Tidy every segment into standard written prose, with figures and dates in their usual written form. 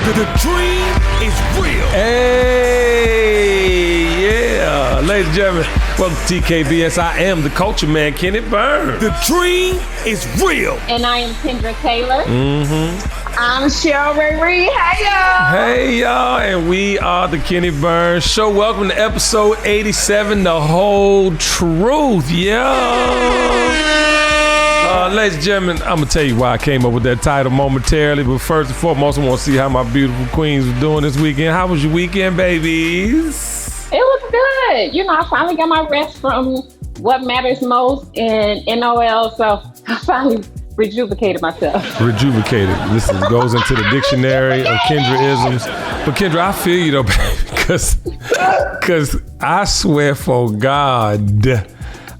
The dream is real. Hey, yeah. Ladies and gentlemen, welcome to TKBS. I am the culture man, Kenneth Burns. The dream is real. And I am Kendra Taylor. I'm Sheryl Rae Reid. Hey, y'all. Hey, y'all, and we are the Kenneth Burns Show. Welcome to episode 87, The Whole Truth. Ladies and gentlemen, I'm going to tell you why I came up with that title momentarily. But first and foremost, I want to see how my beautiful queens were doing this weekend. How was your weekend, babies? It was good. You know, I finally got my rest from what matters most in NOL. So I finally rejuvenated myself. Rejuvenated. This goes into the dictionary of Kendra-isms. But Kendra, I feel you though, baby, because I swear for God,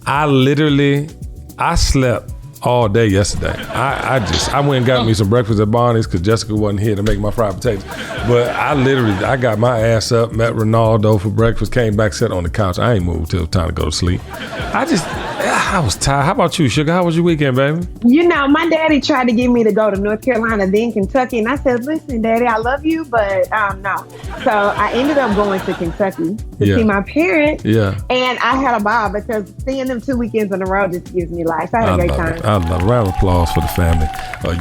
I slept all day yesterday. I went and got me some breakfast at Barney's because Jessica wasn't here to make my fried potatoes. But I got my ass up, met Ronaldo for breakfast, came back, sat on the couch. I ain't moved till it was time to go to sleep. I was tired. How about you, Sugar? How was your weekend, baby? You know, my daddy tried to get me to go to North Carolina, then Kentucky. And I said, listen, Daddy, I love you, but no. So I ended up going to Kentucky to see my parents. Yeah. And I had a ball because seeing them 2 weekends in a row just gives me life. I had a great time. I love it. Round of applause for the family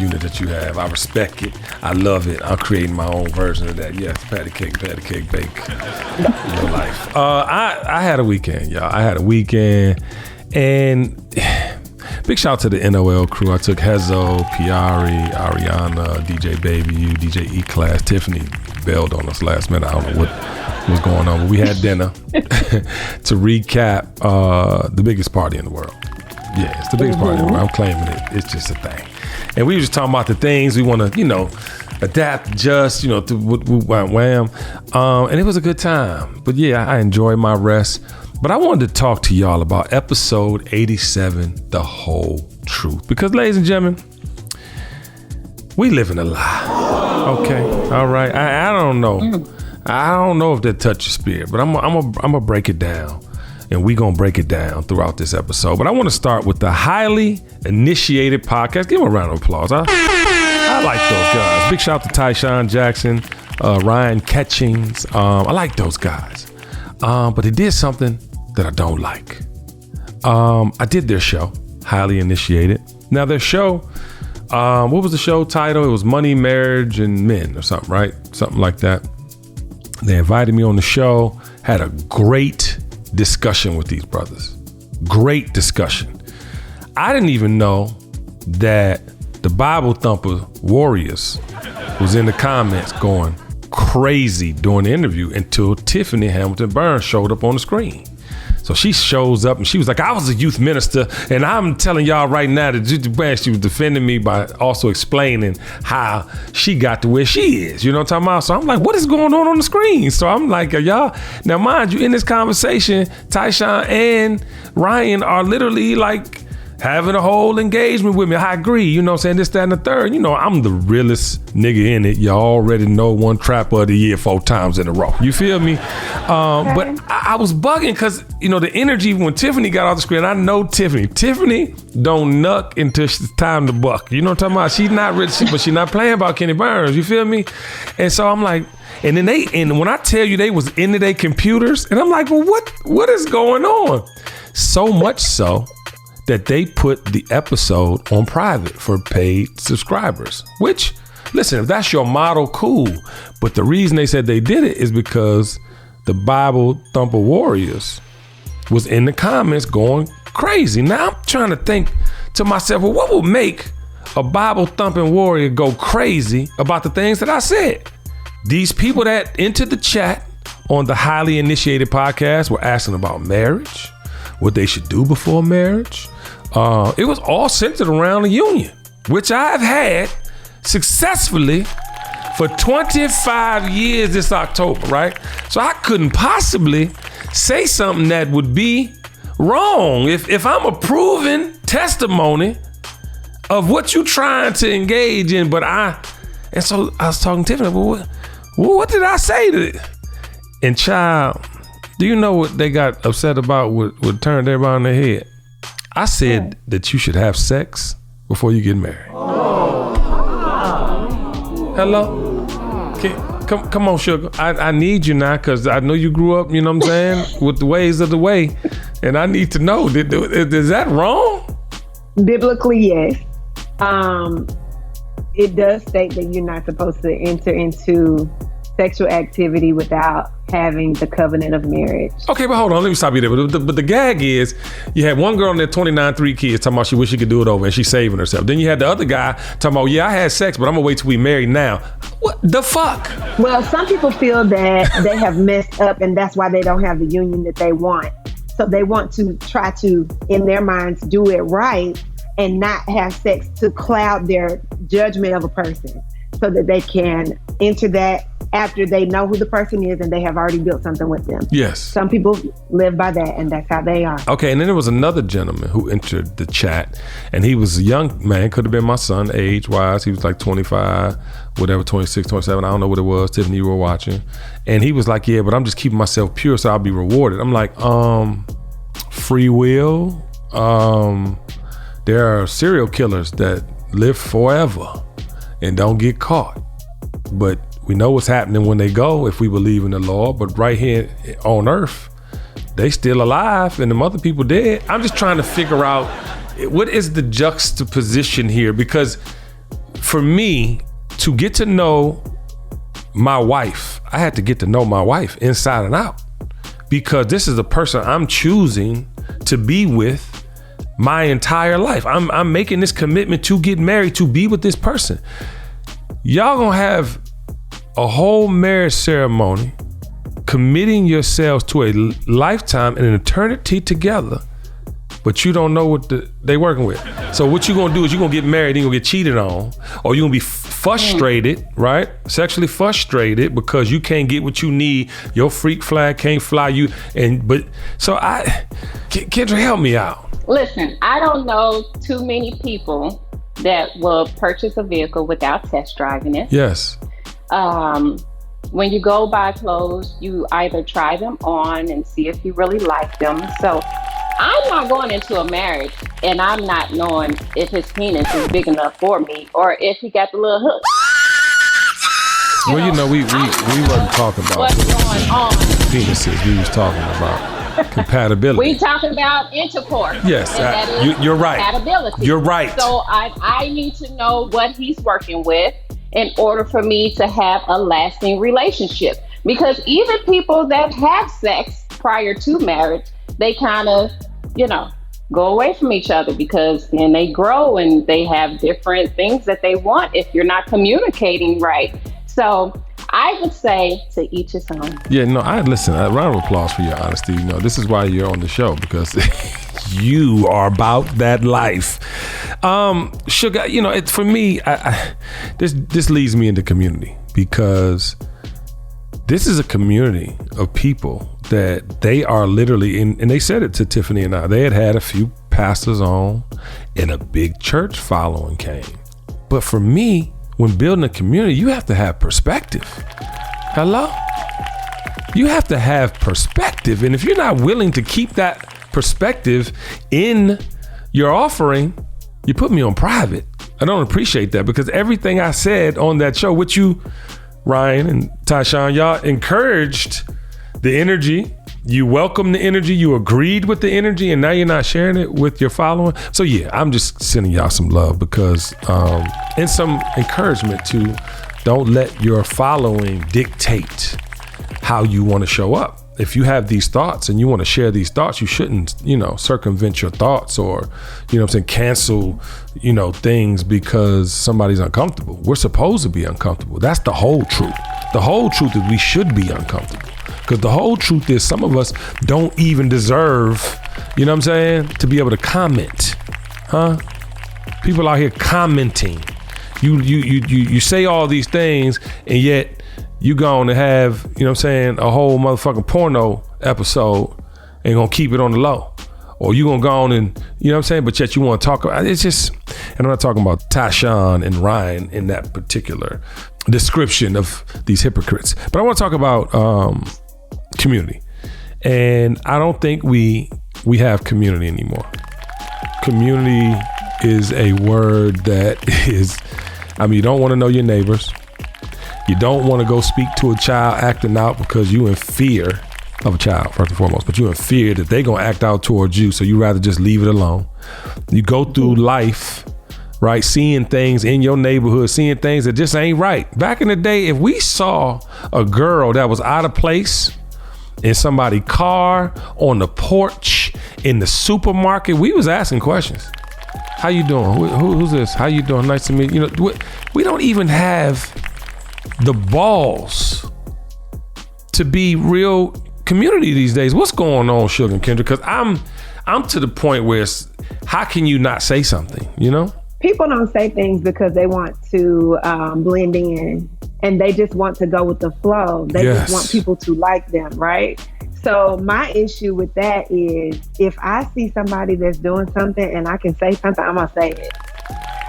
unit that you have. I respect it. I love it. I'm creating my own version of that. Yes, patty cake, bake. Your life. I had a weekend, y'all. I had a weekend. And big shout out to the NOL crew. I took Hezo, Piari, Ariana, DJ Baby U, DJ E-Class. Tiffany bailed on us last minute. I don't know what was going on, but we had dinner to recap the biggest party in the world. Yeah, it's the biggest party in the world. I'm claiming it. It's just a thing. And we were just talking about the things we want to, adapt, adjust, to wham. And it was a good time. But yeah, I enjoyed my rest. But I wanted to talk to y'all about episode 87, The Whole Truth. Because, ladies and gentlemen, we live in a lie. Okay, all right. I don't know. I don't know if that touched your spirit, but I'm gonna break it down. And we're going to break it down throughout this episode. But I want to start with the highly initiated podcast. Give them a round of applause. I like those guys. Big shout out to Tyshawn Jackson, Ryan Catchings. I like those guys. But they did something that I don't like. I did their show, Highly Initiated. Now their show, what was the show title? It was Money, Marriage, and Men or something, right? Something like that. They invited me on the show, had a great discussion with these brothers. Great discussion. I didn't even know that the Bible Thumper Warriors was in the comments going crazy during the interview until Tiffany Hamilton Burns showed up on the screen. So she shows up and she was like, I was a youth minister, and I'm telling y'all right now that she was defending me by also explaining how she got to where she is. You know what I'm talking about? So I'm like, what is going on the screen? So I'm like, y'all, now mind you, in this conversation, Tyshawn and Ryan are literally like having a whole engagement with me. I agree, you know what I'm saying? This, that, and the third. I'm the realest nigga in it. Y'all already know one trapper of the year 4 times in a row. You feel me? But I was bugging because, the energy when Tiffany got off the screen, I know Tiffany. Tiffany don't nuck until it's time to buck. You know what I'm talking about? She's not rich, but she's not playing about Kenny Burns. You feel me? And so I'm like, and when I tell you they was into their computers, and I'm like, well, what is going on? So much so that they put the episode on private for paid subscribers, which, listen, if that's your model, cool. But the reason they said they did it is because the Bible Thumper Warriors was in the comments going crazy. Now I'm trying to think to myself, well, what would make a Bible thumping warrior go crazy about the things that I said? These people that entered the chat on the Highly Initiated podcast were asking about marriage, what they should do before marriage. It was all centered around the union, which I've had successfully for 25 years this October, right? So I couldn't possibly say something that would be wrong if I'm a proven testimony of what you trying to engage in. And so I was talking to Tiffany, well, what did I say to it? And child, do you know what they got upset about? What turned everybody on their head? I said that you should have sex before you get married. Hello? Come on, sugar. I need you now because I know you grew up, you know what I'm saying, with the ways of the way. And I need to know, is that wrong? Biblically, yes. It does state that you're not supposed to enter into sexual activity without having the covenant of marriage. Okay, but hold on, let me stop you there. But the gag is, you had one girl in there, 29, 3 kids, talking about she wish she could do it over, and she's saving herself. Then you had the other guy talking about, yeah, I had sex, but I'm gonna wait till we married now. What the fuck? Well, some people feel that they have messed up, and that's why they don't have the union that they want. So they want to try to, in their minds, do it right and not have sex to cloud their judgment of a person, so that they can enter that after they know who the person is and they have already built something with them. Yes. Some people live by that, and that's how they are. Okay, and then there was another gentleman who entered the chat, and he was a young man, could have been my son age-wise. He was like 25, whatever, 26, 27, I don't know what it was. Tiffany, you were watching. And he was like, yeah, but I'm just keeping myself pure so I'll be rewarded. I'm like, free will? There are serial killers that live forever and don't get caught. But we know what's happening when they go if we believe in the law. But right here on earth, they still alive and them other people dead. I'm just trying to figure out what is the juxtaposition here, because for me to get to know my wife, I had to get to know my wife inside and out, because this is a person I'm choosing to be with my entire life. I'm making this commitment to get married, to be with this person. Y'all gonna have a whole marriage ceremony, committing yourselves to a lifetime and an eternity together, but you don't know what they working with. So what you gonna do is you're gonna get married and you're gonna get cheated on, or you're gonna be frustrated, right? Sexually frustrated because you can't get what you need. Your freak flag can't fly Kendra, help me out. Listen, I don't know too many people that will purchase a vehicle without test driving it. Yes. When you go buy clothes, you either try them on and see if you really like them. So I'm not going into a marriage and I'm not knowing if his penis is big enough for me or if he got the little hook. We wasn't talking about what's going on. penises. We was talking about compatibility. We talking about intercourse. Yes, you're right. Compatibility. You're right. So I need to know what he's working with in order for me to have a lasting relationship. Because even people that have sex prior to marriage, they kind of, go away from each other because then they grow and they have different things that they want if you're not communicating right. So I would say to each his own. Yeah, no, listen, a round of applause for your honesty. This is why you're on the show, because you are about that life. Sugar, for me, this leads me into community, because this is a community of people that they are literally, and they said it to Tiffany and I, they had a few pastors on and a big church following came. But for me, when building a community, you have to have perspective. Hello? You have to have perspective. And if you're not willing to keep that perspective in your offering, you put me on private. I don't appreciate that, because everything I said on that show with you, Ryan and Tyshawn, y'all encouraged the energy. You welcomed the energy. You agreed with the energy, and now you're not sharing it with your following. So yeah, I'm just sending y'all some love, because and some encouragement to don't let your following dictate how you want to show up. If you have these thoughts and you want to share these thoughts, you shouldn't, circumvent your thoughts or, cancel, things because somebody's uncomfortable. We're supposed to be uncomfortable. That's the whole truth. The whole truth is we should be uncomfortable, because the whole truth is some of us don't even deserve, to be able to comment, huh? People out here commenting. You say all these things, and yet you going to have, a whole motherfucking porno episode and gonna keep it on the low. Or you gonna go on and, but yet you want to talk about, it's just, and I'm not talking about Tyshawn and Ryan in that particular description of these hypocrites, but I want to talk about community. And I don't think we have community anymore. Community is a word that is, you don't want to know your neighbors. You don't want to go speak to a child acting out because you in fear of a child, first and foremost, but you in fear that they gonna act out towards you, so you rather just leave it alone. You go through life, right, seeing things in your neighborhood, seeing things that just ain't right. Back in the day, if we saw a girl that was out of place in somebody's car, on the porch, in the supermarket, we was asking questions. How you doing? Who's this? How you doing? Nice to meet you. You know, we don't even have the balls to be real community these days. What's going on, Sugar and Kendra? Because I'm to the point where it's, how can you not say something, you know? People don't say things because they want to blend in, and they just want to go with the flow. They just want people to like them, right? So my issue with that is, if I see somebody that's doing something and I can say something, I'm gonna say it.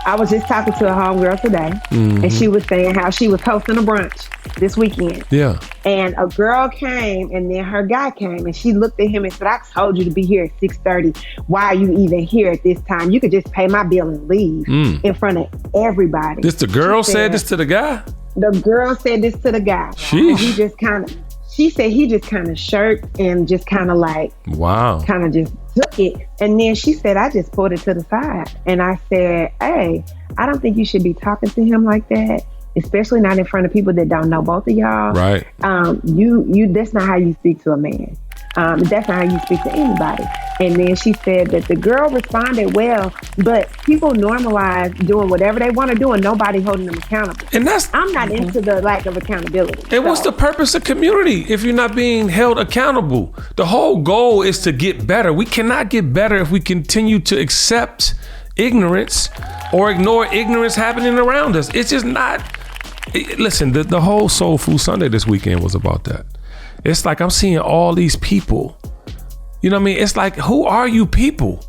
I was just talking to a homegirl today, and she was saying how she was hosting a brunch this weekend. Yeah. And a girl came, and then her guy came, and she looked at him and said, I told you to be here at 6:30. Why are you even here at this time? You could just pay my bill and leave in front of everybody. The girl said this to the guy? The girl said this to the guy. Sheesh. He just she said he just kind of shirked and just kind of like, wow, kind of just took it. And then she said, I just pulled it to the side. And I said, hey, I don't think you should be talking to him like that, especially not in front of people that don't know both of y'all. Right. That's not how you speak to a man. That's not how you speak to anybody. And then she said that the girl responded well, but people normalize doing whatever they want to do and nobody holding them accountable. And I'm not into the lack of accountability. And what's the purpose of community if you're not being held accountable? The whole goal is to get better. We cannot get better if we continue to accept ignorance or ignore ignorance happening around us. It's just not. Listen, the whole Soul Food Sunday this weekend was about that. It's like I'm seeing all these people. You know what I mean? It's like, who are you people?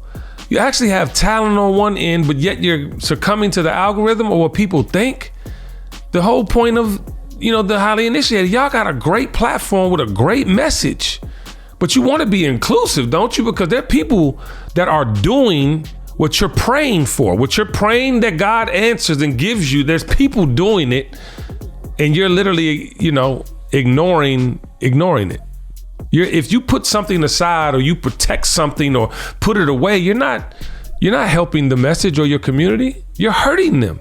You actually have talent on one end, but yet you're succumbing to the algorithm or what people think. The whole point of, the highly initiated, y'all got a great platform with a great message, but you want to be inclusive, don't you? Because there are people that are doing what you're praying for, what you're praying that God answers and gives you. There's people doing it, and you're literally, ignoring it. If you put something aside or you protect something or put it away, you're not helping the message or your community. You're hurting them.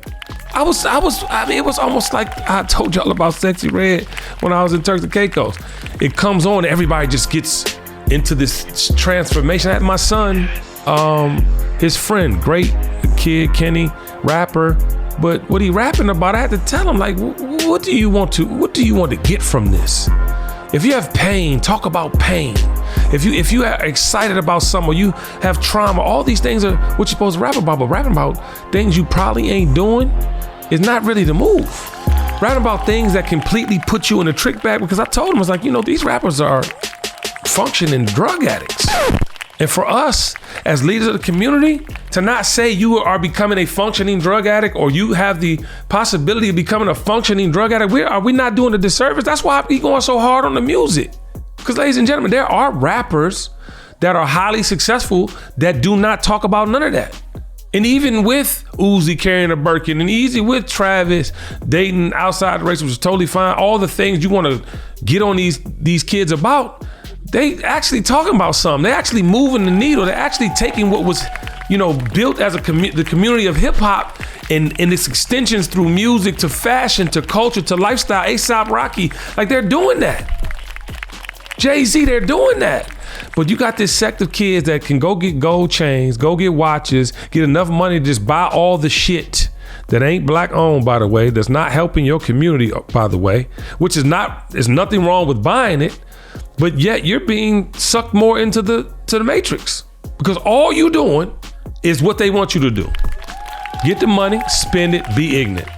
It was almost like I told y'all about Sexy Red when I was in Turks and Caicos. It comes on, everybody just gets into this transformation. I had my son, his friend, great kid, Kenny, rapper. But what he rapping about, I had to tell him, like, what do you want to get from this? If you have pain, talk about pain. If you are excited about something, or you have trauma, all these things are what you're supposed to rap about. But rapping about things you probably ain't doing is not really the move. Rapping about things that completely put you in a trick bag, because I told him, I was like, these rappers are functioning drug addicts. And for us, as leaders of the community, to not say you are becoming a functioning drug addict or you have the possibility of becoming a functioning drug addict, are we not doing a disservice? That's why I going so hard on the music. Because, ladies and gentlemen, there are rappers that are highly successful that do not talk about none of that. And even with Uzi carrying a Birkin, and easy with Travis dating outside the race, which is totally fine, all the things you want to get on these kids about, they actually talking about something. They actually moving the needle. They're actually taking what was, built as the community of hip hop and its extensions through music to fashion to culture to lifestyle. A$AP Rocky, like they're doing that. Jay-Z, they're doing that. But you got this sect of kids that can go get gold chains, go get watches, get enough money to just buy all the shit that ain't black owned, by the way, that's not helping your community, by the way, which there's nothing wrong with buying it. But yet you're being sucked more into the matrix, because all you doing is what they want you to do. Get the money, spend it, be ignorant.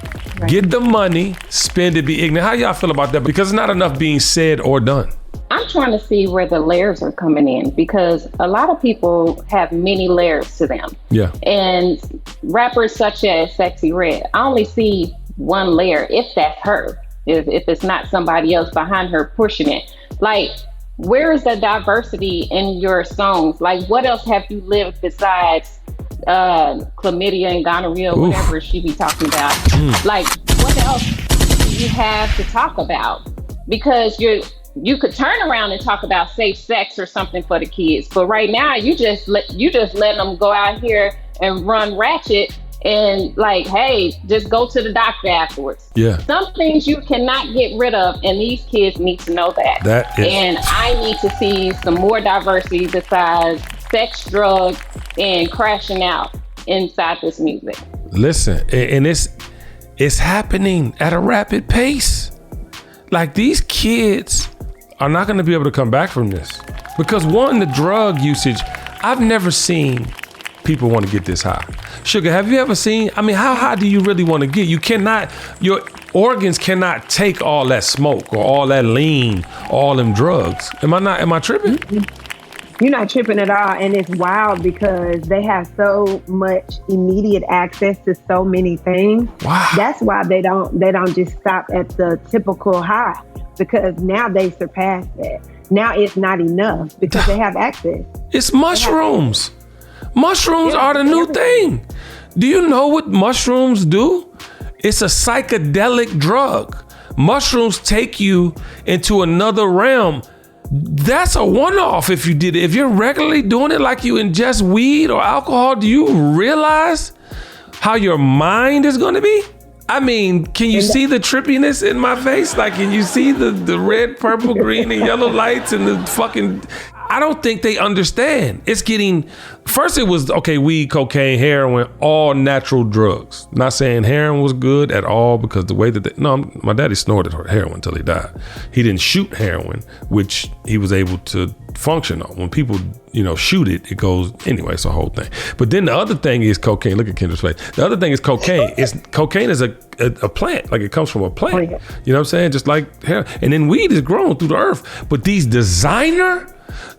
Right. Get the money, spend it, be ignorant. How y'all feel about that? Because it's not enough being said or done. I'm trying to see where the layers are coming in, because a lot of people have many layers to them. Yeah. And rappers such as Sexy Red, I only see one layer, if that's her, if it's not somebody else behind her pushing it. Like, where is the diversity in your songs? Like, what else have you lived besides chlamydia and gonorrhea, whatever she be talking about? Like, what else do you have to talk about, because you could turn around and talk about safe sex or something for the kids, but right now you just let them go out here and run ratchet and like, hey, just go to the doctor afterwards. Yeah. Some things you cannot get rid of, and these kids need to know that. And I need to see some more diversity besides sex, drugs, and crashing out inside this music. Listen, and it's happening at a rapid pace. Like, these kids are not going to be able to come back from this. Because one, the drug usage, I've never seen people want to get this high. Sugar, have you ever seen, I mean, how high do you really want to get? You cannot, your organs cannot take all that smoke or all that lean, all them drugs. Am I tripping? You're not tripping at all. And it's wild because they have so much immediate access to so many things. Wow. That's why they don't just stop at the typical high, because now they surpass that. Now it's not enough because they have access. It's mushrooms. Mushrooms are the new thing. Do you know what mushrooms do? It's a psychedelic drug. Mushrooms take you into another realm. That's a one-off if you did it. If you're regularly doing it like you ingest weed or alcohol, do you realize how your mind is going to be? I mean, can you see the trippiness in my face? Like, can you see the red, purple, green, and yellow lights and the fucking... I don't think they understand. It's getting... First it was, okay, weed, cocaine, heroin, all natural drugs. Not saying heroin was good at all, because the way that my daddy snorted heroin until he died. He didn't shoot heroin, which he was able to function on. When people, shoot it, it goes... Anyway, it's a whole thing. But then the other thing is cocaine. Look at Kendra's face. The other thing is cocaine. Cocaine is a plant. Like, it comes from a plant. You know what I'm saying? Just like heroin. And then weed is grown through the earth. But these designer...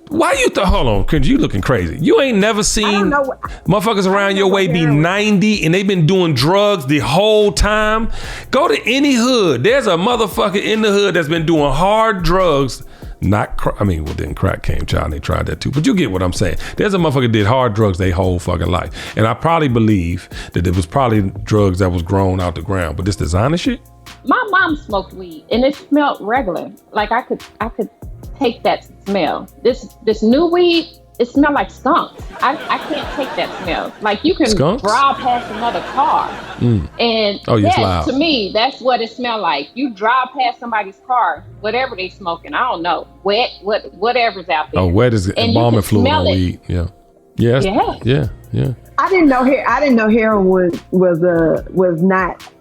Why you hold on, Kendra, you looking crazy. You ain't never seen motherfuckers around your way be 90 and they been doing drugs the whole time. Go to any hood. There's a motherfucker in the hood that's been doing hard drugs. Then crack came, child, and they tried that too. But you get what I'm saying. There's a motherfucker that did hard drugs their whole fucking life. And I probably believe that it was probably drugs that was grown out the ground. But this designer shit? My mom smoked weed and it smelled regular. Like, I could take that smell. This new weed, it smelled like skunks. I can't take that smell. Like, you can skunks? drive past another car. And to me, that's what it smelled like. You drive past somebody's car, whatever they smoking, I don't know, wet, whatever's out there. Oh, wet is embalming fluid on weed. Yeah. I didn't know heroin was not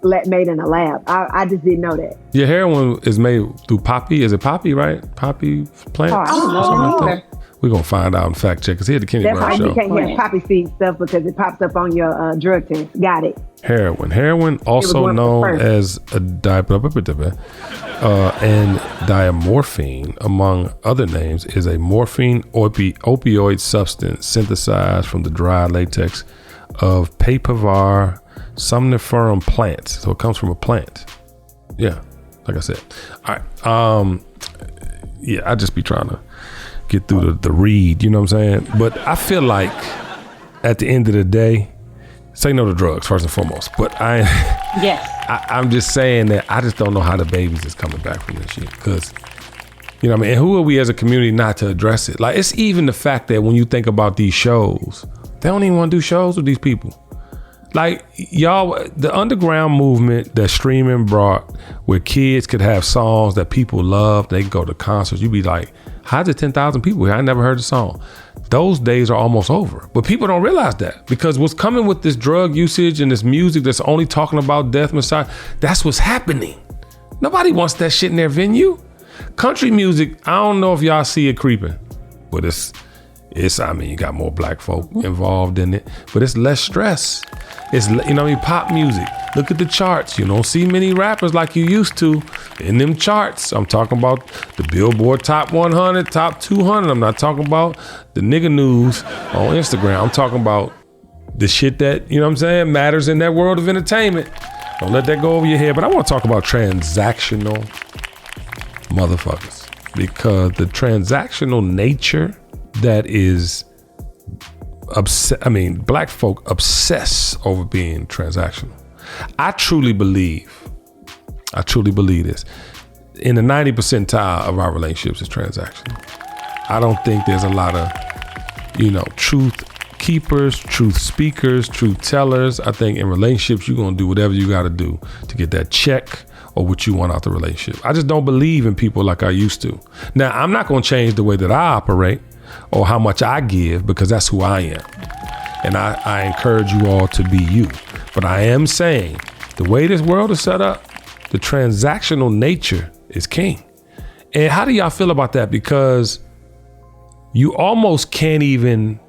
made in a lab. I just didn't know that. Yeah, heroin is made through poppy. Is it poppy, right? Poppy plant? I don't know. Like that. We're going to find out and fact check. Because here at the Kenny Brown Show. That's why you can't have poppy seed stuff, because it pops up on your drug test. Got it. Heroin, also known as a and diamorphine, among other names, is a morphine opioid substance synthesized from the dry latex of Papaver somniferum plants. So it comes from a plant. Yeah, like I said. All right. I just be trying to get through the read, you know what I'm saying? But I feel like at the end of the day, say no to drugs first and foremost. But I'm just saying that I just don't know how the babies is coming back from this shit. Because, you know what I mean? And who are we as a community not to address it? Like, it's even the fact that when you think about these shows, they don't even want to do shows with these people. Like, y'all, the underground movement that streaming brought, where kids could have songs that people love, they can go to concerts. You be like, how's it 10,000 people here? I never heard the song. Those days are almost over. But people don't realize that, because what's coming with this drug usage and this music that's only talking about death, Messiah, that's what's happening. Nobody wants that shit in their venue. Country music, I don't know if y'all see it creeping, but it's you got more black folk involved in it, but it's less stress. It's, pop music. Look at the charts. You don't see many rappers like you used to in them charts. I'm talking about the Billboard Top 100, Top 200. I'm not talking about the nigga news on Instagram. I'm talking about the shit that, matters in that world of entertainment. Don't let that go over your head. But I want to talk about transactional motherfuckers, because the transactional nature that is black folk obsess over being transactional. I truly believe I truly believe this. In the 90th percentile of our relationships is transactional. I don't think there's a lot of, truth keepers, truth speakers, truth tellers. I think in relationships, you're going to do whatever you got to do to get that check or what you want out the relationship. I just don't believe in people like I used to. Now, I'm not going to change the way that I operate or how much I give, because that's who I am. And I encourage you all to be you. But I am saying the way this world is set up, the transactional nature is king. And how do y'all feel about that? Because you almost can't even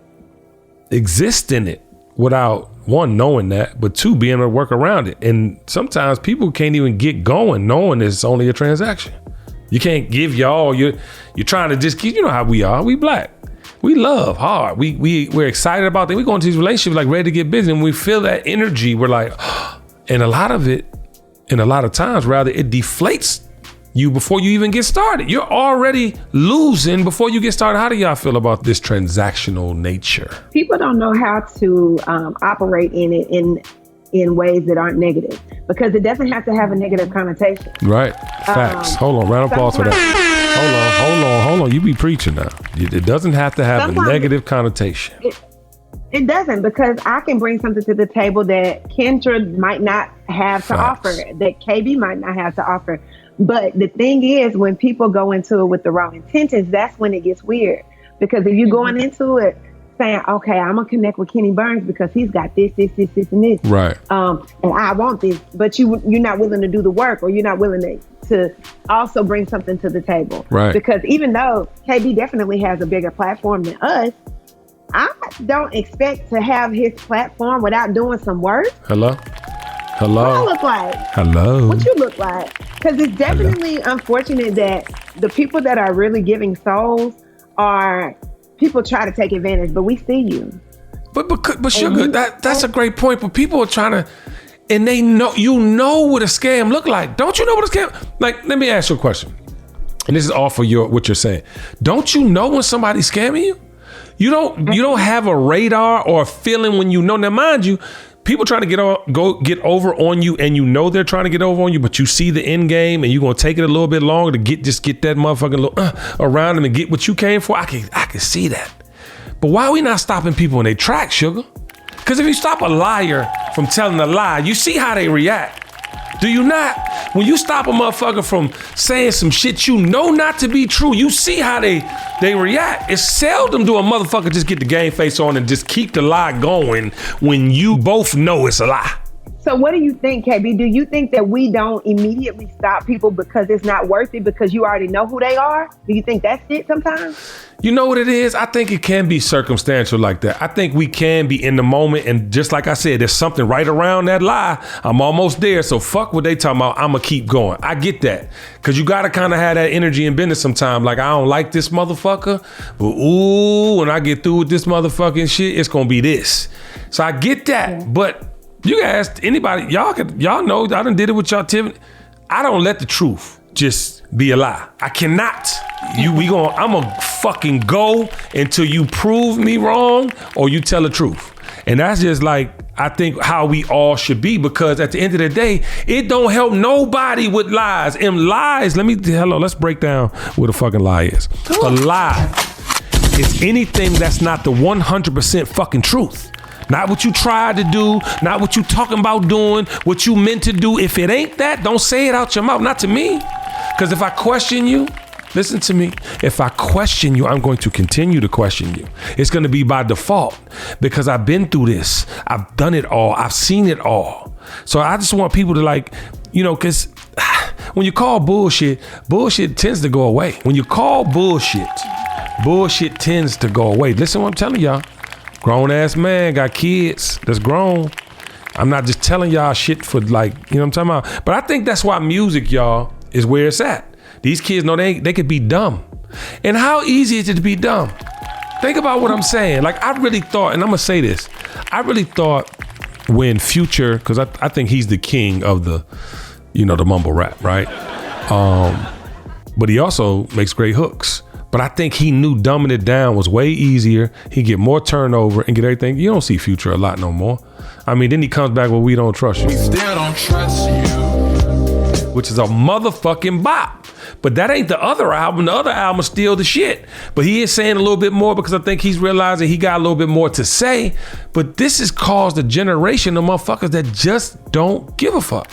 exist in it without, one, knowing that, but two, being able to work around it. And sometimes people can't even get going knowing it's only a transaction. You can't give y'all, you're trying to just keep, how we are. We Black. We love hard. We're excited about that. We go into these relationships like ready to get busy, and we feel that energy. We're like, and a lot of it, and a lot of times rather, it deflates you before you even get started. You're already losing before you get started. How do y'all feel about this transactional nature? People don't know how to operate in it in ways that aren't negative, because it doesn't have to have a negative connotation. Right. Facts. Hold on. Round of applause for that. Hold on. You be preaching now. It doesn't have to have a negative connotation. It doesn't, because I can bring something to the table that Kendra might not have to offer, that KB might not have to offer. But the thing is, when people go into it with the wrong intentions, that's when it gets weird. Because if you're going into it saying, okay, I'm gonna connect with Kenny Burns because he's got this, and this. Right. And I want this, but you're not willing to do the work, or you're not willing to also bring something to the table. Right. Because even though KB definitely has a bigger platform than us, I don't expect to have his platform without doing some work. Hello? What I look like? Hello? What you look like? Because it's definitely unfortunate that the people that are really giving souls are people try to take advantage, but we see you. But Sugar, that's a great point. But people are trying to, and they know, what a scam look like. Don't you know what a scam? Like, let me ask you a question. And this is all for what you're saying. Don't you know when somebody's scamming you? You don't have a radar or a feeling when you know. Now, mind you, people trying to get over on you, and they're trying to get over on you, but you see the end game, and you're gonna take it a little bit longer to get that motherfucking around them and get what you came for. I can see that. But why are we not stopping people in their tracks, Sugar? Because if you stop a liar from telling a lie, you see how they react. Do you not? When you stop a motherfucker from saying some shit you know not to be true, you see how they react. It's seldom do a motherfucker just get the game face on and just keep the lie going when you both know it's a lie. So what do you think, KB? Do you think that we don't immediately stop people because it's not worth it, because you already know who they are? Do you think that's it sometimes? You know what it is? I think it can be circumstantial like that. I think we can be in the moment, and just like I said, there's something right around that lie. I'm almost there, so fuck what they talking about. I'm gonna keep going. I get that, because you gotta kind of have that energy in business sometimes. Like, I don't like this motherfucker, but ooh, when I get through with this motherfucking shit, it's gonna be this. So I get that, but you can ask anybody. Y'all know I done did it with y'all, Tiffany. I don't let the truth just be a lie. I cannot. I'm gonna fucking go until you prove me wrong or you tell the truth. And that's just like, I think how we all should be, because at the end of the day, it don't help nobody with lies. And lies, let's break down what a fucking lie is. A lie is anything that's not the 100% fucking truth. Not what you tried to do, not what you talking about doing, what you meant to do. If it ain't that, don't say it out your mouth, not to me. Because if I question you, listen to me. If I question you, I'm going to continue to question you. It's going to be by default, because I've been through this. I've done it all. I've seen it all. So I just want people to because when you call bullshit tends to go away. When you call bullshit tends to go away. Listen what I'm telling y'all. Grown ass man got kids that's grown. I'm not just telling y'all shit for what I'm talking about. But I think that's why music, y'all, is where it's at. These kids know they could be dumb. And how easy is it to be dumb? Think about what I'm saying. Like, I really thought, and I'm gonna say this, I really thought when Future, because I think he's the king of the mumble rap, right? But he also makes great hooks. But I think he knew dumbing it down was way easier. He get more turnover and get everything. You don't see Future a lot no more. I mean, then he comes back with We Don't Trust You. We still don't trust you. which is a motherfucking bop. But that ain't the other album. The other album is still the shit. But he is saying a little bit more because I think he's realizing he got a little bit more to say. But this has caused a generation of motherfuckers that just don't give a fuck.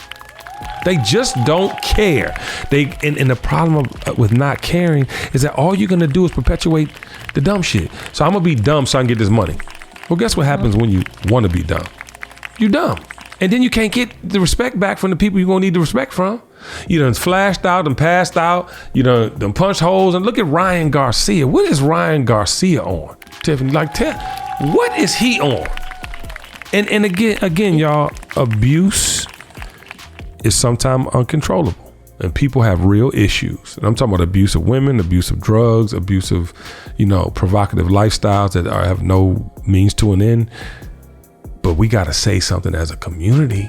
They just don't care. And the problem with not caring is that all you're gonna do is perpetuate the dumb shit. So I'm gonna be dumb so I can get this money. Well, guess what happens when you wanna be dumb? You dumb. And then you can't get the respect back from the people you're gonna need the respect from. You done flashed out and passed out. You done punched holes. And look at Ryan Garcia. What is Ryan Garcia on? Tiffany, what is he on? And again, y'all, abuse is sometimes uncontrollable. And people have real issues. And I'm talking about abuse of women, abuse of drugs, abuse of, provocative lifestyles that have no means to an end. But we got to say something as a community.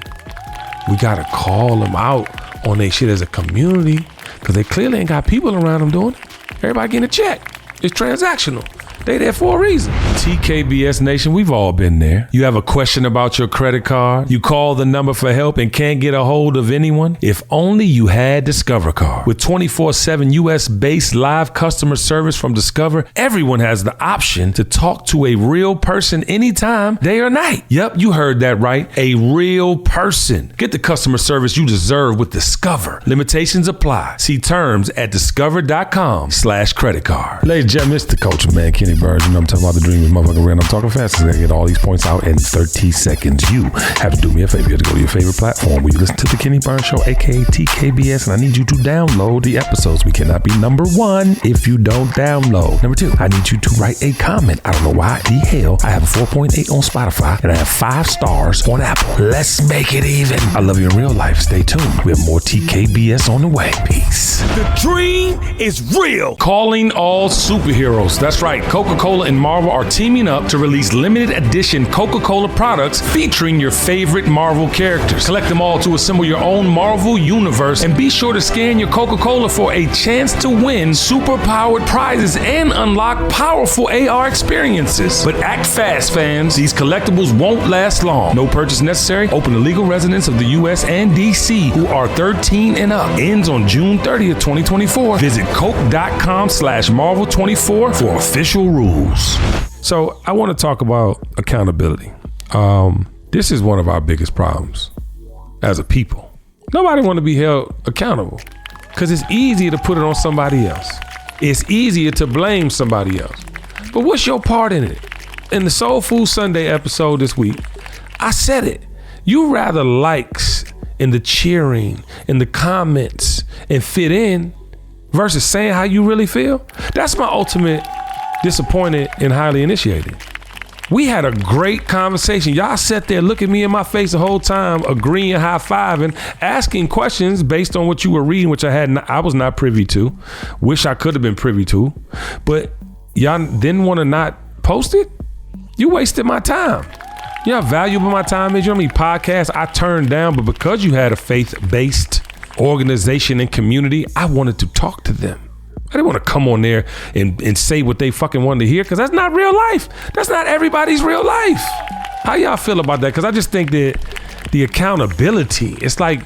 We got to call them out on their shit as a community because they clearly ain't got people around them doing it. Everybody getting a check. It's transactional. They there for a reason. TKBS Nation, we've all been there. You have a question about your credit card. You call the number for help and can't get a hold of anyone. If only you had Discover Card. With 24/7 US-based live customer service from Discover, everyone has the option to talk to a real person anytime, day or night. Yep, you heard that right. A real person. Get the customer service you deserve with Discover. Limitations apply. See terms at discover.com/credit card. Ladies and gentlemen, it's the Culture Man, Kenny Burns, and I'm talking about the dream of motherfucker Ren. I'm talking fast because I get all these points out in 30 seconds. You have to do me a favor. You have to go to your favorite platform where you listen to the Kenny Burns Show, aka TKBS, and I need you to download the episodes. We cannot be number one if you don't download. Number two, I need you to write a comment. I don't know why the hell I have a 4.8 on Spotify and I have 5 stars on Apple. Let's make it even. I love you in real life. Stay tuned. We have more TKBS on the way. Peace. The dream is real. Calling all superheroes. That's right. Coca-Cola and Marvel are teaming up to release limited edition Coca-Cola products featuring your favorite Marvel characters. Collect them all to assemble your own Marvel universe, and be sure to scan your Coca-Cola for a chance to win super-powered prizes and unlock powerful AR experiences. But act fast, fans. These collectibles won't last long. No purchase necessary. Open to legal residents of the US and DC who are 13 and up. Ends on June 30th, 2024. Visit coke.com/Marvel24 for official rules. So I want to talk about accountability. This is one of our biggest problems as a people. Nobody want to be held accountable because it's easier to put it on somebody else. It's easier to blame somebody else. But what's your part in it? In the Soul Food Sunday episode this week, I said it. You rather likes and the cheering and the comments and fit in versus saying how you really feel. That's my ultimate disappointed and highly initiated. We had a great conversation. Y'all sat there looking me in my face the whole time, agreeing, high-fiving, asking questions based on what you were reading, which I was not privy to. Wish I could have been privy to. But y'all didn't want to not post it? You wasted my time. You know how valuable my time is? You know how many podcasts I turned down, but because you had a faith-based organization and community, I wanted to talk to them. I didn't want to come on there and say what they fucking wanted to hear, because that's not real life. That's not everybody's real life. How y'all feel about that? Because I just think that the accountability, it's like,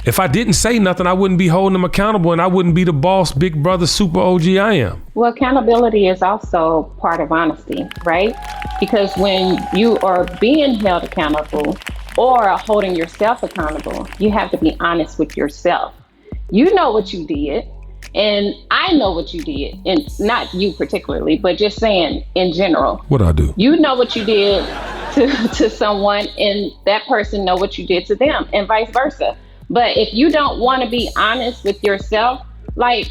if I didn't say nothing, I wouldn't be holding them accountable, and I wouldn't be the boss, big brother, super OG I am. Well, accountability is also part of honesty, right? Because when you are being held accountable or holding yourself accountable, you have to be honest with yourself. You know what you did, and I know what you did, and not you particularly, but just saying in general. What I do? You know what you did to someone, and that person know what you did to them, and vice versa. But if you don't want to be honest with yourself, like,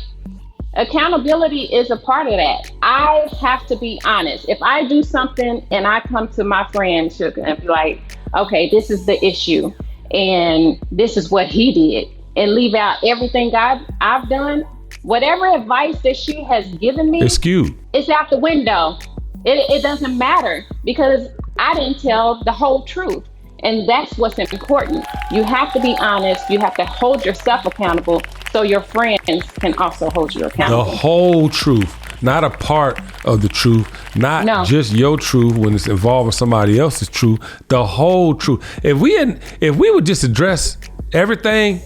accountability is a part of that. I have to be honest. If I do something and I come to my friend Sugar and be like, okay, this is the issue and this is what he did, and leave out everything I've done, whatever advice that she has given me, it's skewed. It's out the window. It doesn't matter, because I didn't tell the whole truth. And that's what's important. You have to be honest. You have to hold yourself accountable so your friends can also hold you accountable. The whole truth, not a part of the truth, not just your truth when it's involving somebody else's truth, the whole truth. If we would just address everything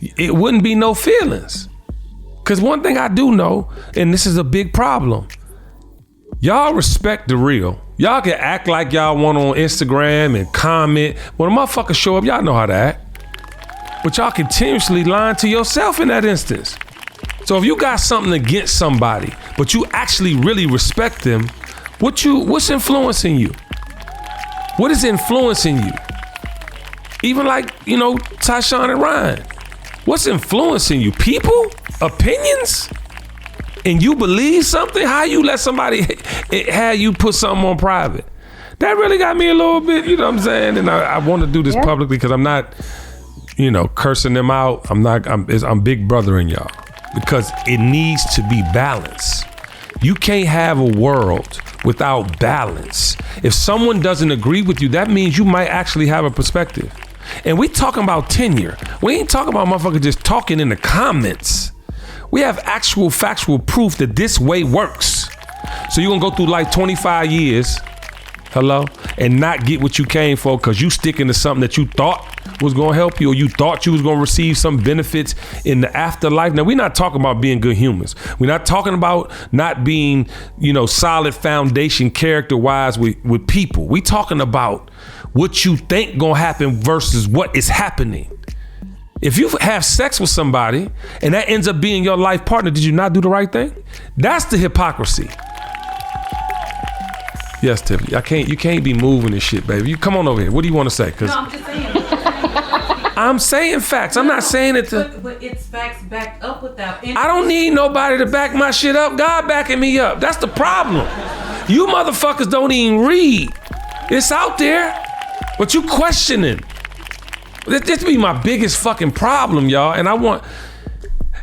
it wouldn't be no feelings. Because one thing I do know, and this is a big problem, y'all respect the real. Y'all can act like y'all want on Instagram and comment. When a motherfucker show up, y'all know how to act. But y'all continuously lying to yourself in that instance. So if you got something against somebody, but you actually really respect them, what's influencing you? What is influencing you? Even like, Tyshawn and Ryan. What's influencing you? People? Opinions? And you believe something? How you let somebody have you put something on private? That really got me a little bit, you know what I'm saying? And I want to do this publicly because I'm not, cursing them out. I'm big brothering y'all because it needs to be balanced. You can't have a world without balance. If someone doesn't agree with you, that means you might actually have a perspective. And we talking about tenure. We ain't talking about motherfuckers just talking in the comments. We have actual factual proof that this way works. So you're gonna go through like 25 years, and not get what you came for because you sticking to something that you thought was gonna help you, or you thought you was gonna receive some benefits in the afterlife. Now, we're not talking about being good humans. We're not talking about not being, solid foundation character-wise with people. We talking about what you think gonna happen versus what is happening. If you have sex with somebody and that ends up being your life partner, did you not do the right thing? That's the hypocrisy. Yes, Tiffany. You can't be moving this shit, baby. You come on over here. What do you want to say? No, I'm just saying. I'm saying facts. I'm not saying it to. But it's facts backed up with that. I don't need nobody to back my shit up. God backing me up. That's the problem. You motherfuckers don't even read. It's out there, but you questioning. This be my biggest fucking problem, y'all. And I want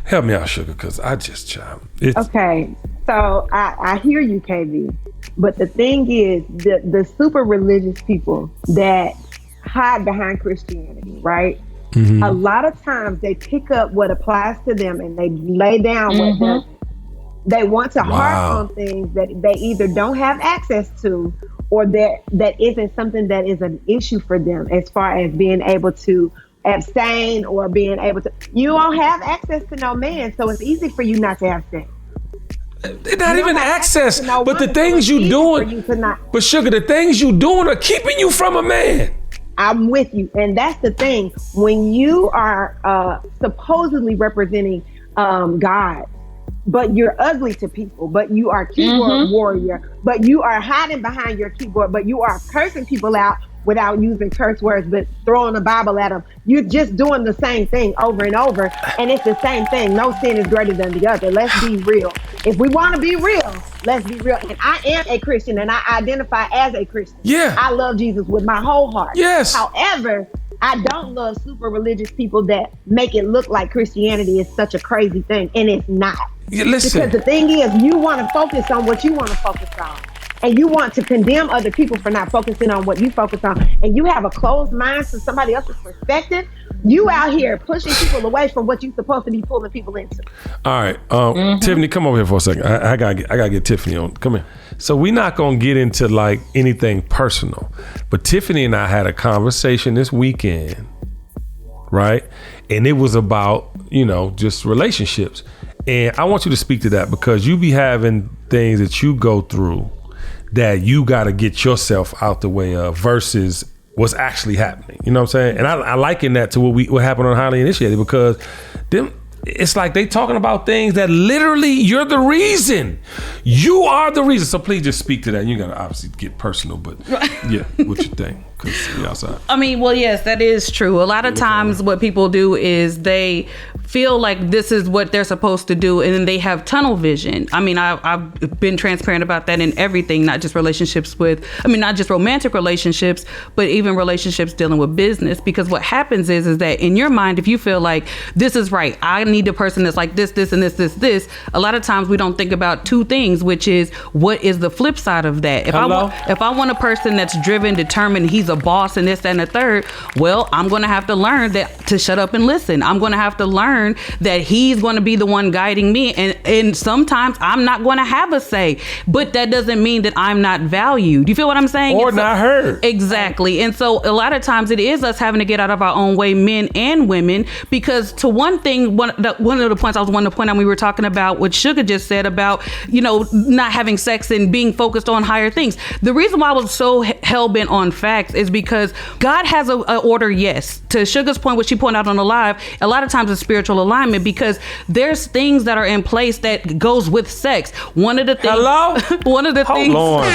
help me out, Sugar, because I just child. Okay, so I hear you, KB. But the thing is, the super religious people that hide behind Christianity, right? Mm-hmm. A lot of times they pick up what applies to them and they lay down what doesn't. They want to harp on things that they either don't have access to or that isn't something that is an issue for them as far as being able to abstain or being able to. You don't have access to no man, so it's easy for you not to have sex. Not even access, but the things you doing. But Sugar, the things you doing are keeping you from a man. I'm with you, and that's the thing. When you are supposedly representing God, but you're ugly to people, but you are keyboard warrior, but you are hiding behind your keyboard, but you are cursing people out without using curse words, but throwing the Bible at them. You're just doing the same thing over and over, and it's the same thing. No sin is greater than the other. Let's be real. If we want to be real, let's be real. And I am a Christian, and I identify as a Christian. Yeah. I love Jesus with my whole heart. Yes. However, I don't love super religious people that make it look like Christianity is such a crazy thing, and it's not. Yeah, listen. Because the thing is, you want to focus on what you want to focus on. And you want to condemn other people for not focusing on what you focus on. And you have a closed mind to somebody else's perspective. You out here pushing people away from what you're supposed to be pulling people into. All right. Tiffany, come over here for a second. I gotta get Tiffany on. Come here. So we're not going to get into like anything personal. But Tiffany and I had a conversation this weekend, right? And it was about, just relationships. And I want you to speak to that because you be having things that you go through that you got to get yourself out the way of versus what's actually happening. You know what I'm saying? And I liken that to what happened on Highly Initiated because it's like they talking about things that literally you're the reason. You are the reason. So please just speak to that. You're going to obviously get personal, but yeah, what you think? Because you're outside. I mean, well, yes, that is true. A lot of times what people do is they feel like this is what they're supposed to do, and then they have tunnel vision. I mean, I've been transparent about that in everything, not just not just romantic relationships, but even relationships dealing with business. Because what happens is that in your mind, if you feel like this is right, I need a person that's like this, and this, a lot of times we don't think about two things, which is what is the flip side of that. If I want a person that's driven, determined, he's a boss and this, that, and the third, well, I'm going to have to learn that to shut up and listen. I'm going to have to learn learn that he's going to be the one guiding me. And sometimes I'm not going to have a say, but that doesn't mean that I'm not valued. You feel what I'm saying? Or not heard. Exactly. And so a lot of times it is us having to get out of our own way, men and women, because to one thing, one of the points I was wanting to point out, we were talking about what Sugar just said about, not having sex and being focused on higher things. The reason why I was so hell-bent on facts is because God has a order, yes. To Sugar's point, what she pointed out on the live, a lot of times it's spiritual alignment, because there's things that are in place that goes with sex. One of the things... Hello? One of the things... Hold on.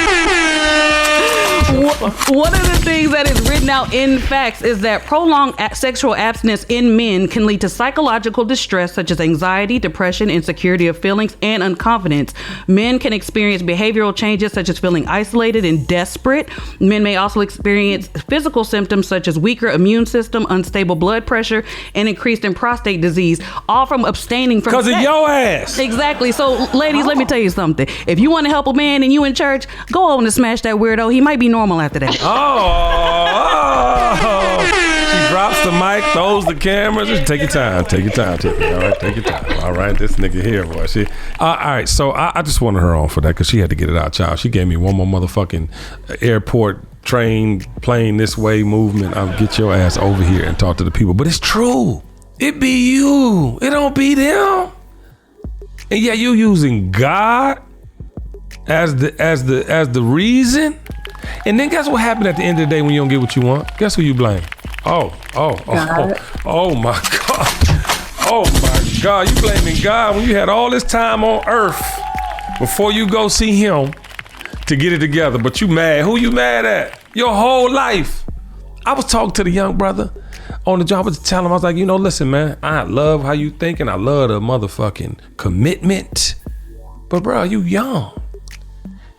One of the things that is written out in facts is that prolonged sexual abstinence in men can lead to psychological distress such as anxiety, depression, insecurity of feelings, and unconfidence. Men can experience behavioral changes such as feeling isolated and desperate. Men may also experience physical symptoms such as weaker immune system, unstable blood pressure, and increased in prostate disease, all from abstaining from sex. Because of your ass. Exactly. So, ladies, let me tell you something. If you want to help a man and you in church, go on and smash that weirdo. He might be normal after that. She drops the mic, throws the camera. Just take your time, Tiffany. All right, take your time. All right, this nigga here, boy. All right, so I just wanted her on for that because she had to get it out, child. She gave me one more motherfucking airport train, plane this way movement. I'll get your ass over here and talk to the people. But it's true. It be you. It don't be them. And yeah, you using God as the reason. And then guess what happened at the end of the day when you don't get what you want? Guess who you blame? Oh my God. Oh my God. You blaming God when you had all this time on earth before you go see him to get it together. But you mad. Who you mad at? Your whole life. I was talking to the young brother on the job. I was telling him, I was like, listen, man, I love how you think and I love the motherfucking commitment. But bro, you young.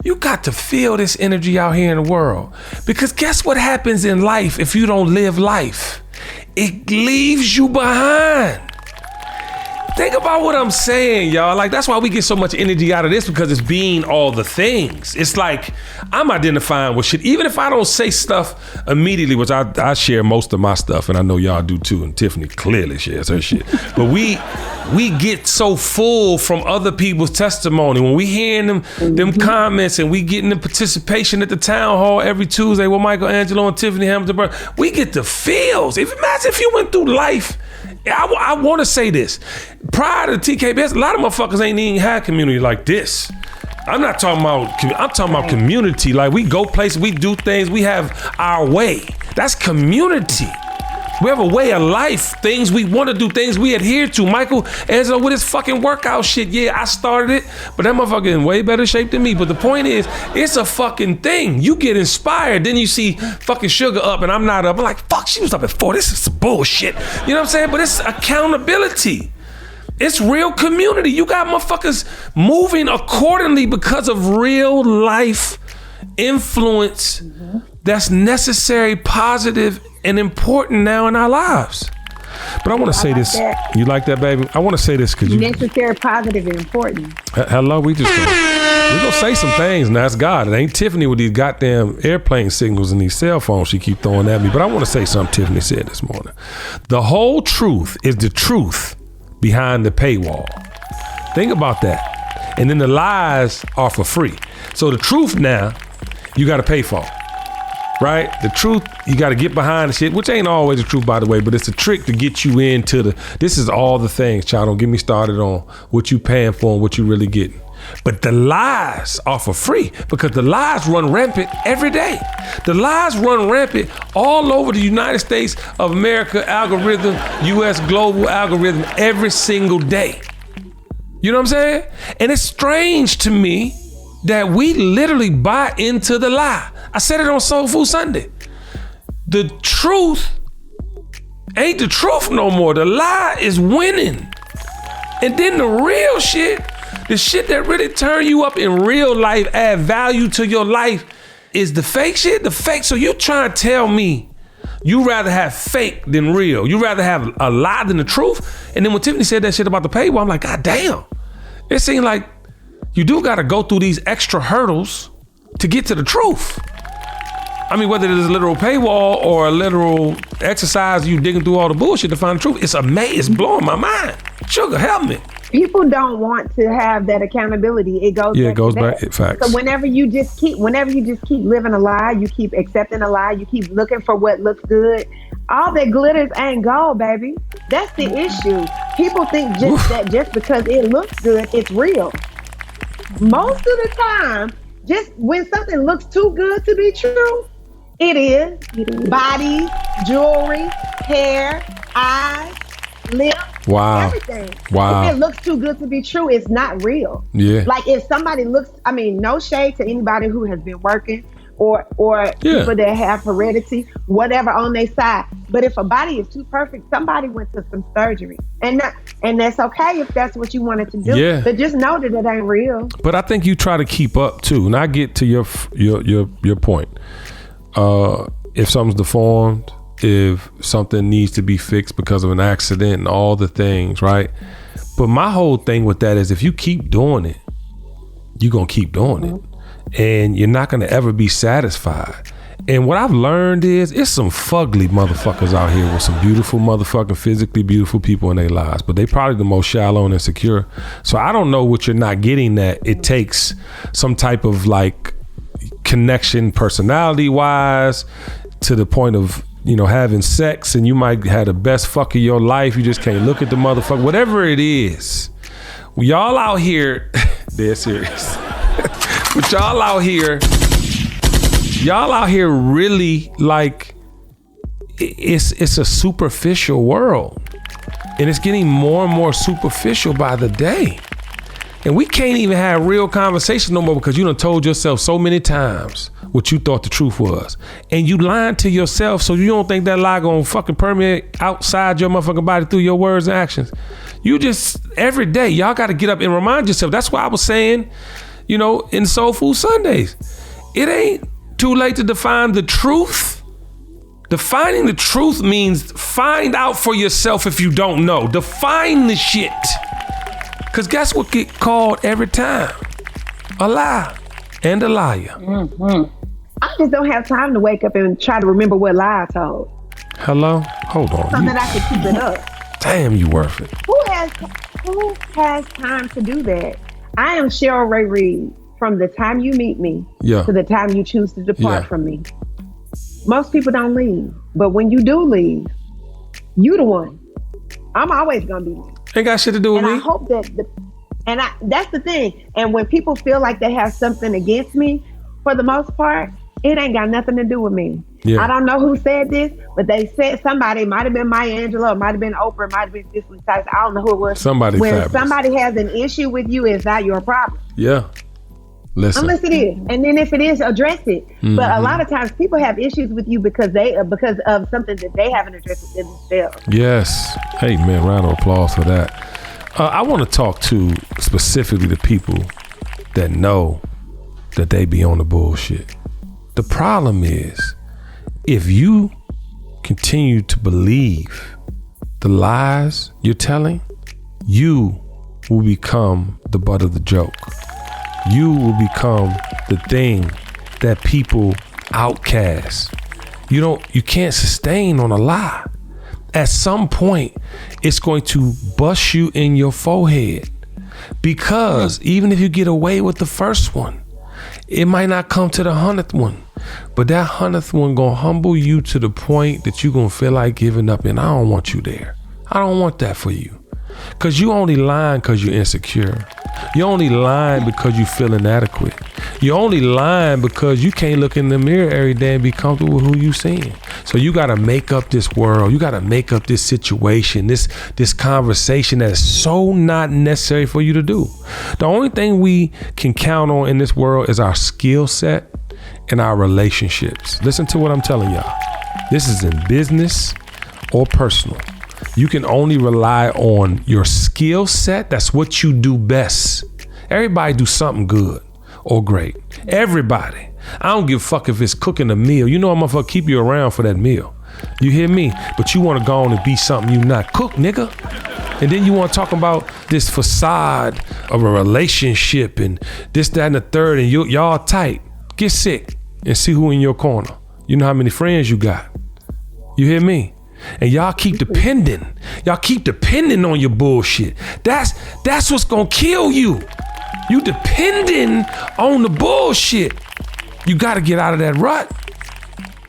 You got to feel this energy out here in the world. Because guess what happens in life if you don't live life? It leaves you behind. Think about what I'm saying, y'all. Like, that's why we get so much energy out of this, because it's being all the things. It's like, I'm identifying with shit. Even if I don't say stuff immediately, which I share most of my stuff, and I know y'all do too, and Tiffany clearly shares her shit. But we get so full from other people's testimony. When we hearing them comments and we getting the participation at the town hall every Tuesday with Michelangelo and Tiffany Hamilton, we get the feels. Imagine if you went through life. I want to say this. Prior to TKBS, a lot of motherfuckers ain't even had community like this. I'm talking about community. Like, we go places, we do things, we have our way. That's community. We have a way of life, things we want to do, things we adhere to. Michelangelo with his fucking workout shit. Yeah, I started it, but that motherfucker in way better shape than me. But the point is, it's a fucking thing. You get inspired, then you see fucking Sugar up and I'm not up. I'm like, fuck, she was up at 4. This is some bullshit. You know what I'm saying? But it's accountability. It's real community. You got motherfuckers moving accordingly because of real life influence that's necessary, positive, and important now in our lives. But I want to say this. That. You like that, baby? I want to say this because you necessary, positive, and important. Hello, we're gonna say some things. Now it's God. It ain't Tiffany with these goddamn airplane signals and these cell phones she keep throwing at me. But I want to say something Tiffany said this morning. The whole truth is the truth behind the paywall. Think about that. And then the lies are for free. So the truth now, you got to pay for. Right? The truth, you got to get behind the shit, which ain't always the truth, by the way, but it's a trick to get you into this is all the things, child. Don't get me started on what you paying for and what you really getting. But the lies are for free because the lies run rampant every day. The lies run rampant all over the United States of America algorithm, US global algorithm every single day. You know what I'm saying? And it's strange to me that we literally buy into the lie. I said it on Soul Food Sunday. The truth ain't the truth no more. The lie is winning. And then the real shit, the shit that really turn you up in real life, add value to your life, is the fake shit. The fake. So you trying to tell me you rather have fake than real. You rather have a lie than the truth. And then when Tiffany said that shit about the paywall, I'm like, God damn. It seemed like you do got to go through these extra hurdles to get to the truth. I mean, whether it is a literal paywall or a literal exercise, you digging through all the bullshit to find the truth. It's amazing. It's blowing my mind. Sugar, help me. People don't want to have that accountability. It goes back. Facts. So whenever you just keep living a lie, you keep accepting a lie, you keep looking for what looks good. All that glitters ain't gold, baby. That's the issue. People think just because it looks good, it's real. Most of the time, just when something looks too good to be true, it is. Body, jewelry, hair, eyes, lips, everything. Wow. If it looks too good to be true, it's not real. Yeah. Like if somebody looks, I mean, no shade to anybody who has been working or people that have heredity, whatever on their side. But if a body is too perfect, somebody went to some surgery. And that's okay if that's what you wanted to do. Yeah. But just know that it ain't real. But I think you try to keep up too. And I get to your point. If something's deformed, if something needs to be fixed because of an accident and all the things, right? But my whole thing with that is if you keep doing it, you're going to keep doing it. And you're not going to ever be satisfied. And what I've learned is it's some fugly motherfuckers out here with some beautiful motherfucking physically beautiful people in their lives, but they probably the most shallow and insecure. So I don't know what you're not getting, that it takes some type of like connection personality wise to the point of, you know, having sex, and you might have the best fuck of your life. You just can't look at the motherfucker, whatever it is. Y'all out here, dead serious. But y'all out here really like it's a superficial world, and it's getting more and more superficial by the day. And we can't even have real conversations no more because you done told yourself so many times what you thought the truth was. And you lying to yourself, so you don't think that lie gonna fucking permeate outside your motherfucking body through your words and actions. You just, every day, y'all gotta get up and remind yourself. That's why I was saying, you know, in Soul Food Sundays, it ain't too late to define the truth. Defining the truth means find out for yourself if you don't know. Define the shit. Because guess what get called every time? A lie and a liar. Mm-hmm. I just don't have time to wake up and try to remember what lie I told. Hello? Hold on. So that I can keep it up. Damn, you worth it. Who has time to do that? I am Sheryl Rae Reid. From the time you meet me to the time you choose to depart from me. Most people don't leave. But when you do leave, you the one. I'm always gonna be me. Ain't got shit to do with me. And I hope that that's the thing. And when people feel like they have something against me, for the most part, it ain't got nothing to do with me. Yeah. I don't know who said this, but they said somebody, might have been Maya Angelou, it might have been Oprah, it might have been Cicely Tyson. I don't know who it was. Somebody when somebody has an issue with you, it's not your problem. Yeah. Listen. Unless it is. And then if it is, address it. Mm-hmm. But a lot of times people have issues with you because of something that they haven't addressed within themselves. Yes. Hey man, round of applause for that. I want to talk to specifically the people that know that they be on the bullshit. The problem is, if you continue to believe the lies you're telling, you will become the butt of the joke. You will become the thing that people outcast. You can't sustain on a lie. At some point, it's going to bust you in your forehead, because even if you get away with the first one, it might not come to the 100th one, but that 100th one gonna humble you to the point that you're gonna feel like giving up, and I don't want you there. I don't want that for you. Because you only lying because you're insecure. You're only lying because you feel inadequate. You're only lying because you can't look in the mirror every day and be comfortable with who you seeing. So you got to make up this world. You got to make up this situation, this conversation that is so not necessary for you to do. The only thing we can count on in this world is our skill set and our relationships. Listen to what I'm telling y'all. This is in business or personal. You can only rely on your skill set. That's what you do best. Everybody do something good or great. Everybody. I don't give a fuck if it's cooking a meal. You know I'm gonna keep you around for that meal. You hear me? But you want to go on and be something you not. Cook, nigga. And then you want to talk about this facade of a relationship and this, that, and the third, and y'all tight. Get sick and see who in your corner. You know how many friends you got. You hear me? And y'all keep depending. Y'all keep depending on your bullshit. That's what's gonna kill you. You depending on the bullshit. You gotta get out of that rut.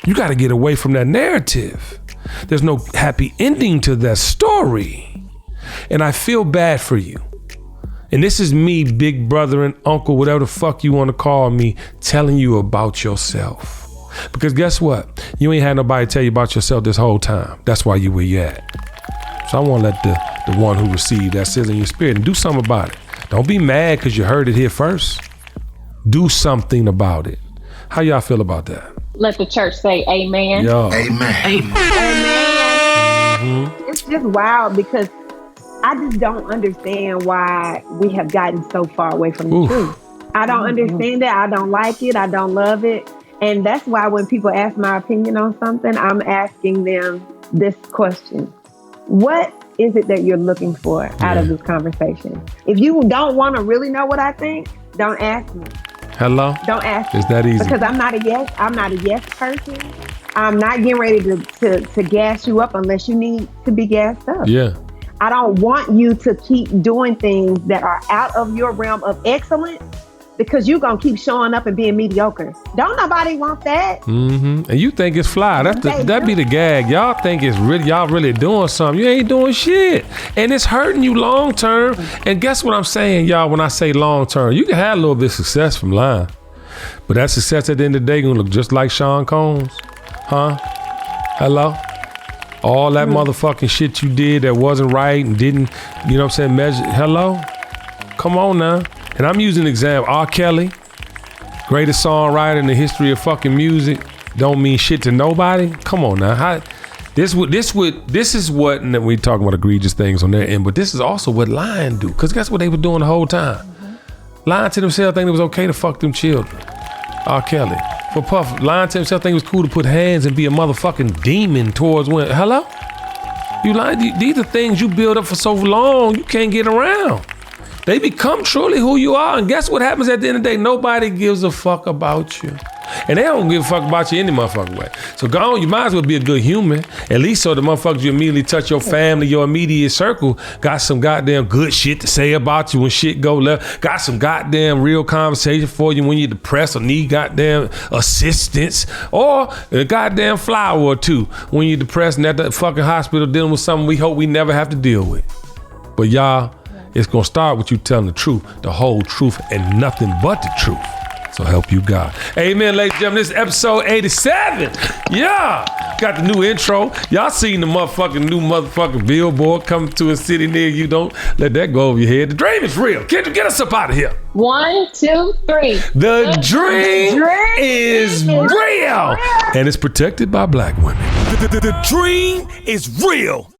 You gotta get away from that narrative. There's no happy ending to that story. And I feel bad for you. And this is me, big brother and uncle, whatever the fuck you want to call me, telling you about yourself. Because guess what? You ain't had nobody tell you about yourself this whole time. That's why you where you at. So I want to let the one who received that says in your spirit and do something about it. Don't be mad because you heard it here first. Do something about it. How y'all feel about that? Let the church say amen. Yo. Amen. Amen. It's just wild because I just don't understand why we have gotten so far away from the truth. I don't understand it. I don't like it. I don't love it. And that's why when people ask my opinion on something, I'm asking them this question. What is it that you're looking for out of this conversation? If you don't want to really know what I think, don't ask me. Hello? Don't ask me. It's that easy. Because I'm not a yes person. I'm not getting ready to gas you up unless you need to be gassed up. Yeah. I don't want you to keep doing things that are out of your realm of excellence because you're going to keep showing up and being mediocre. Don't nobody want that. Mm-hmm. And you think it's fly. That be the gag. Y'all think it's really, y'all really doing something. You ain't doing shit. And it's hurting you long term. And guess what I'm saying, y'all, when I say long term? You can have a little bit of success from lying. But that success at the end of the day going to look just like Sean Combs. Huh? Hello? All that motherfucking shit you did that wasn't right and didn't, you know what I'm saying, measure. Hello? Come on now. And I'm using an example. R. Kelly, greatest songwriter in the history of fucking music, don't mean shit to nobody. Come on now. This is what, and we talking about egregious things on their end, but this is also what lying do. Because guess what they were doing the whole time? Lying to themselves, thinking it was okay to fuck them children. R. Kelly. For Puff, lying to himself, thinking it was cool to put hands and be a motherfucking demon towards women. Hello? You lying? These are things you build up for so long, you can't get around. They become truly who you are. And guess what happens at the end of the day? Nobody gives a fuck about you. And they don't give a fuck about you any motherfucking way. So go on, you might as well be a good human. At least so the motherfuckers you immediately touch your family, your immediate circle, got some goddamn good shit to say about you when shit go left. Got some goddamn real conversation for you when you're depressed or need goddamn assistance. Or a goddamn flower or two when you're depressed and at the fucking hospital dealing with something we hope we never have to deal with. But y'all, it's gonna start with you telling the truth, the whole truth, and nothing but the truth. So help you God. Amen, ladies and gentlemen. This is episode 87. Yeah. Got the new intro. Y'all seen the new motherfucking billboard coming to a city near you. Don't let that go over your head. The dream is real. Kendra, get us up out of here. 1, 2, 3. The dream is real. And it's protected by black women. The dream is real.